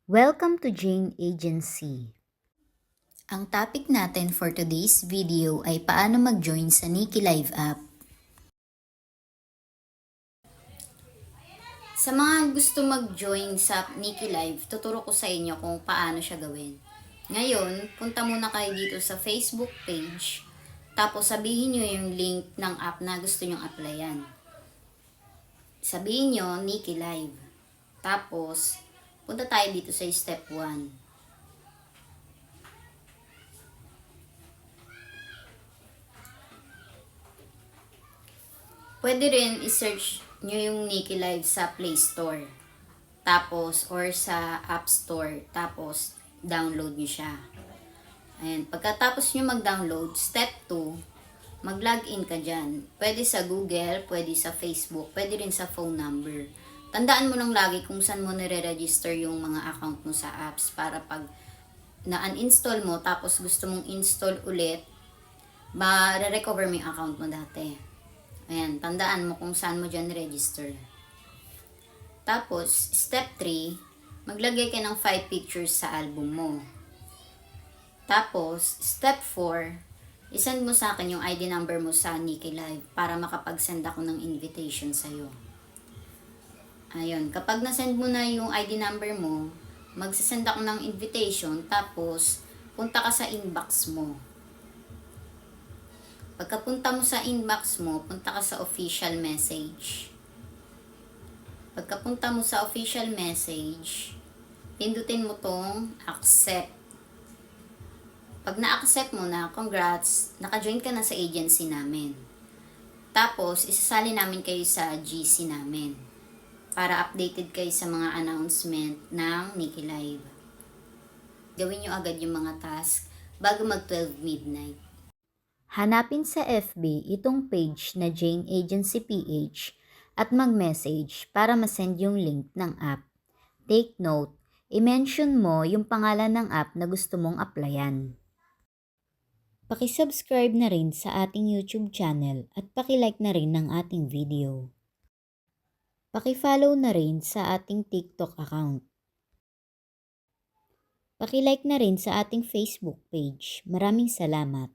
Welcome to Jane Agency. Ang topic natin for today's video ay paano mag-join sa Nikki Live app. Sa mga gusto mag-join sa Nikki Live, tuturo ko sa inyo kung paano siya gawin. Ngayon, punta muna kayo dito sa Facebook page, tapos sabihin nyo yung link ng app na gusto nyong applyan. Sabihin nyo, Nikki Live. Tapos, punta tayo dito sa step 1. Pwede rin i-search nyo yung Nikki Live sa Play Store. Tapos, or sa App Store. Tapos, download nyo siya. Ayan. Pagkatapos nyo mag-download, step 2, mag-login ka dyan. Pwede sa Google, pwede sa Facebook, pwede rin sa phone number. Tandaan mo lang lagi kung saan mo nire-register yung mga account mo sa apps para pag na-uninstall mo tapos gusto mong install ulit, ma-recover mo yung account mo dati. Ayan, tandaan mo kung saan mo dyan register. Tapos, step 3, maglagay ka ng 5 pictures sa album mo. Tapos, step 4, isend mo sa akin yung ID number mo sa Nikki Live para makapag-send ako ng invitation sa'yo. Ayun, kapag nasend mo na yung ID number mo, magsasend ako ng invitation, tapos punta ka sa inbox mo. Pagkapunta mo sa inbox mo, punta ka sa official message. Pagkapunta mo sa official message, pindutin mo tong accept. Pag na-accept mo na, congrats, naka-join ka na sa agency namin. Tapos, isasali namin kayo sa GC namin para updated kayo sa mga announcement ng Nikki Live. Gawin nyo agad yung mga task bago mag-12 midnight. Hanapin sa FB itong page na Jane Agency PH at mag-message para masend yung link ng app. Take note, i-mention mo yung pangalan ng app na gusto mong applyan. Paki-subscribe na rin sa ating YouTube channel at paki-like na rin ng ating video. Paki-follow na rin sa ating TikTok account. Paki-like na rin sa ating Facebook page. Maraming salamat.